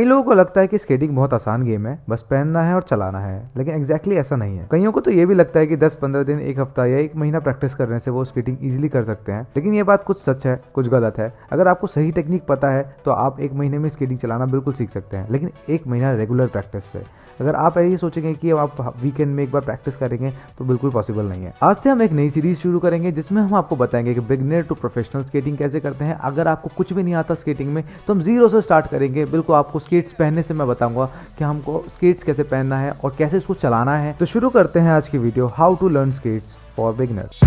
कई लोगों को लगता है कि स्केटिंग बहुत आसान गेम है, बस पहनना है और चलाना है, लेकिन एग्जैक्टली ऐसा नहीं है। कईयों को तो ये भी लगता है कि 10-15 दिन, एक हफ्ता या एक महीना प्रैक्टिस करने से वो स्केटिंग इजीली कर सकते हैं, लेकिन ये बात कुछ सच है, कुछ गलत है। अगर आपको सही टेक्निक पता है तो आप एक महीने में स्केटिंग चलाना बिल्कुल सीख सकते हैं, लेकिन एक महीना रेगुलर प्रैक्टिस से। अगर आप यही सोचेंगे कि आप वीकेंड में एक बार प्रैक्टिस करेंगे तो बिल्कुल पॉसिबल नहीं है। आज से हम एक नई सीरीज शुरू करेंगे जिसमें हम आपको बताएंगे कि बिगिनर टू प्रोफेशनल स्केटिंग कैसे करते हैं। अगर आपको कुछ भी नहीं आता स्केटिंग में तो हम जीरो से स्टार्ट करेंगे। बिल्कुल आपको स्केट्स पहनने से मैं बताऊंगा कि हमको स्केट्स कैसे पहनना है और कैसे इसको चलाना है। तो शुरू करते हैं आज की video, how to learn skates for beginners.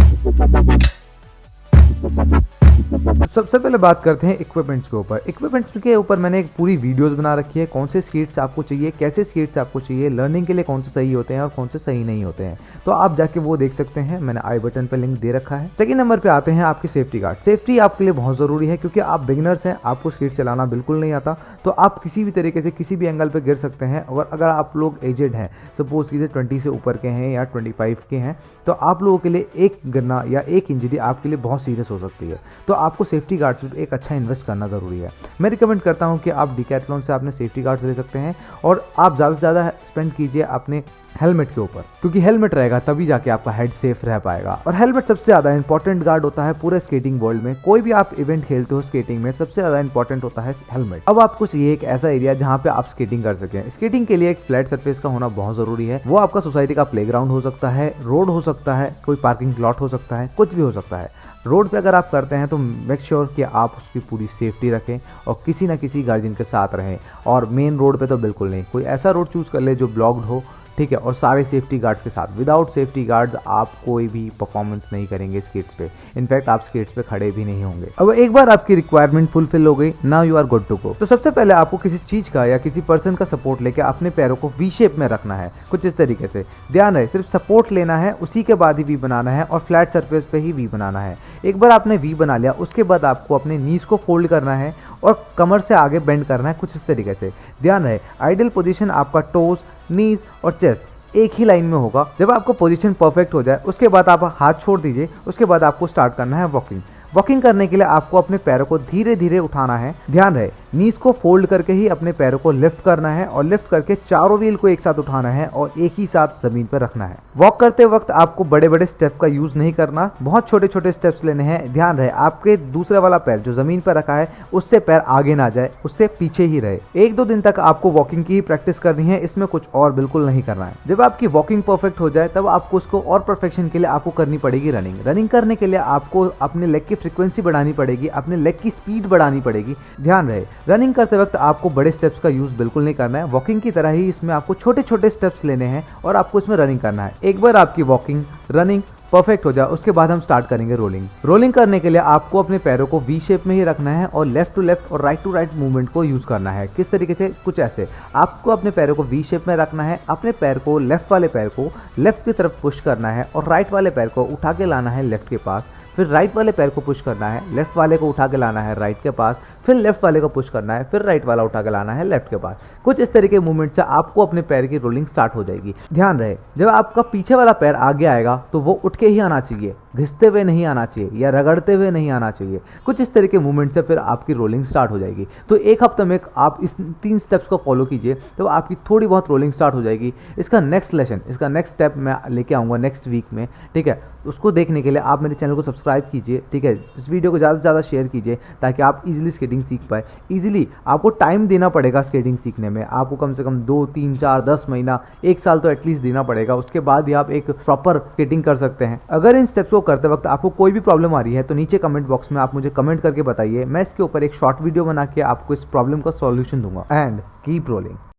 सबसे पहले बात करते हैं इक्विपमेंट्स के ऊपर। इक्विपमेंट्स के ऊपर मैंने एक पूरी वीडियोस बना रखी है, कौन से स्केट्स आपको चाहिए, कैसे स्केट्स आपको चाहिए, लर्निंग के लिए कौन से सही होते हैं और कौन से सही नहीं होते हैं, तो आप जाके वो देख सकते हैं। मैंने आई बटन पे लिंक दे रखा है। सेकंड नंबर पे आते हैं आपके सेफ्टी गार्ड। सेफ्टी आपके लिए बहुत ज़रूरी है क्योंकि आप बिगिनर्स हैं, आपको स्केट चलाना बिल्कुल नहीं आता, तो आप किसी भी तरीके से किसी भी एंगल पर गिर सकते हैं। और अगर आप लोग एजेड हैं, सपोज कीजिए 20 से ऊपर के हैं या 25 के हैं, तो आप लोगों के लिए एक गिरना या एक इंजरी आपके लिए बहुत सीरियस हो सकती है। तो आपको सेफ्टी गार्ड्स पे एक अच्छा इन्वेस्ट करना ज़रूरी है। मैं रिकमेंड करता हूं कि आप डिकैथलॉन से अपने सेफ्टी गार्ड्स ले सकते हैं और आप ज़्यादा से ज़्यादा स्पेंड कीजिए अपने हेलमेट के ऊपर, क्योंकि हेलमेट रहेगा तभी जाके आपका हेड सेफ रह पाएगा। और हेलमेट सबसे ज़्यादा इंपॉर्टेंट गार्ड होता है पूरे स्केटिंग वर्ल्ड में। कोई भी आप इवेंट खेलते हो स्केटिंग में, सबसे ज़्यादा इंपॉर्टेंट होता है हेलमेट। अब आपको चाहिए एक ऐसा एरिया जहाँ पे आप स्केटिंग कर सकें। स्केटिंग के लिए एक फ्लैट सरफेस का होना बहुत ज़रूरी है। वो आपका सोसाइटी का प्लेग्राउंड हो सकता है, रोड हो सकता है, कोई पार्किंग प्लॉट हो सकता है, कुछ भी हो सकता है। रोड पे अगर आप करते हैं तो मेक श्योर कि आप उसकी पूरी सेफ्टी रखें और किसी ना किसी गार्जियन के साथ रहें। और मेन रोड पे तो बिल्कुल नहीं, कोई ऐसा रोड चूज़ कर ले जो ब्लॉक्ड हो, ठीक है, और सारे सेफ्टी गार्ड्स के साथ। विदाउट सेफ्टी गार्ड्स आप कोई भी परफॉर्मेंस नहीं करेंगे स्केट्स पे, इनफैक्ट आप स्केट्स पे खड़े भी नहीं होंगे। अब एक बार आपकी रिक्वायरमेंट फुलफिल हो गई, now you are good to go. तो सबसे पहले आपको किसी चीज़ का या किसी पर्सन का सपोर्ट लेके अपने पैरों को वी शेप में रखना है, कुछ इस तरीके से। ध्यान रहे, सिर्फ सपोर्ट लेना है, उसी के बाद ही वी बनाना है और फ्लैट सरफेस पे ही वी बनाना है। एक बार आपने वी बना लिया, उसके बाद आपको अपने नीज को फोल्ड करना है और कमर से आगे बेंड करना है, कुछ इस तरीके से। ध्यान रहे, आइडियल पोजीशन आपका टोज, नीज और चेस्ट एक ही लाइन में होगा। जब आपको पोजीशन परफेक्ट हो जाए उसके बाद आप हाथ छोड़ दीजिए। उसके बाद आपको स्टार्ट करना है वॉकिंग। वॉकिंग करने के लिए आपको अपने पैरों को धीरे धीरे उठाना है। ध्यान रहे, नीज को फोल्ड करके ही अपने पैरों को लिफ्ट करना है और लिफ्ट करके चारों व्हील को एक साथ उठाना है और एक ही साथ जमीन पर रखना है। वॉक करते वक्त आपको बड़े बड़े स्टेप का यूज नहीं करना, बहुत छोटे छोटे स्टेप्स लेने हैं। ध्यान रहे, आपके दूसरे वाला पैर जो जमीन पर रखा है उससे पैर आगे ना जाए, उससे पीछे ही रहे। 1-2 दिन तक आपको वॉकिंग की ही प्रैक्टिस करनी है, इसमें कुछ और बिल्कुल नहीं करना है। जब आपकी वॉकिंग परफेक्ट हो जाए तब आपको उसको और परफेक्शन के लिए आपको करनी पड़ेगी रनिंग। रनिंग करने के लिए आपको अपने लेग की फ्रीक्वेंसी बढ़ानी पड़ेगी, अपने लेग की स्पीड बढ़ानी पड़ेगी। ध्यान रहे, रनिंग करते वक्त आपको बड़े स्टेप्स का यूज बिल्कुल नहीं करना है। वॉकिंग की तरह ही इसमें आपको छोटे छोटे स्टेप्स लेने हैं और आपको इसमें रनिंग करना है। एक बार आपकी वॉकिंग, रनिंग परफेक्ट हो जाए उसके बाद हम स्टार्ट करेंगे रोलिंग। रोलिंग करने के लिए आपको अपने पैरों को वी शेप में ही रखना है और लेफ्ट टू लेफ्ट और राइट टू राइट मूवमेंट को यूज करना है। किस तरीके से, कुछ ऐसे। आपको अपने पैरों को वी शेप में रखना है, अपने पैर को, लेफ्ट वाले पैर को लेफ्ट की तरफ पुश करना है और राइट वाले पैर को उठा के लाना है लेफ्ट के पास। फिर राइट वाले पैर को पुश करना है, लेफ्ट वाले को उठा के लाना है राइट के पास। फिर लेफ्ट वाले को पुश करना है, फिर राइट वाला उठा के लाना है लेफ्ट के पास। कुछ इस तरीके मूवमेंट से आपको अपने पैर की रोलिंग स्टार्ट हो जाएगी। ध्यान रहे, जब आपका पीछे वाला पैर आगे आएगा तो वो उठ के ही आना चाहिए, घिसते हुए नहीं आना चाहिए या रगड़ते हुए नहीं आना चाहिए। कुछ इस तरह के मूवमेंट से फिर आपकी रोलिंग स्टार्ट हो जाएगी। तो एक हफ्ते में आप इस 3 स्टेप्स को फॉलो कीजिए तो आपकी थोड़ी बहुत रोलिंग स्टार्ट हो जाएगी। इसका नेक्स्ट लेसन, इसका नेक्स्ट स्टेप मैं लेके आऊँगा नेक्स्ट वीक में, ठीक है। उसको देखने के लिए आप मेरे चैनल को सब्सक्राइब कीजिए, ठीक है। इस वीडियो को ज़्यादा से ज़्यादा शेयर कीजिए ताकि आप इजीली स्केटिंग सीख पाए। इजीली आपको टाइम देना पड़ेगा स्केटिंग सीखने में, आपको कम से कम 2, 3, 4, 10 महीना, 1 साल तो एटलीस्ट देना पड़ेगा। उसके बाद ही आप एक प्रॉपर स्केटिंग कर सकते हैं। अगर इन स्टेप्स को करते वक्त आपको कोई भी प्रॉब्लम आ रही है तो नीचे कमेंट बॉक्स में आप मुझे कमेंट करके बताइए। मैं इसके ऊपर एक शॉर्ट वीडियो बना के आपको इस प्रॉब्लम का सॉल्यूशन दूंगा। And keep rolling.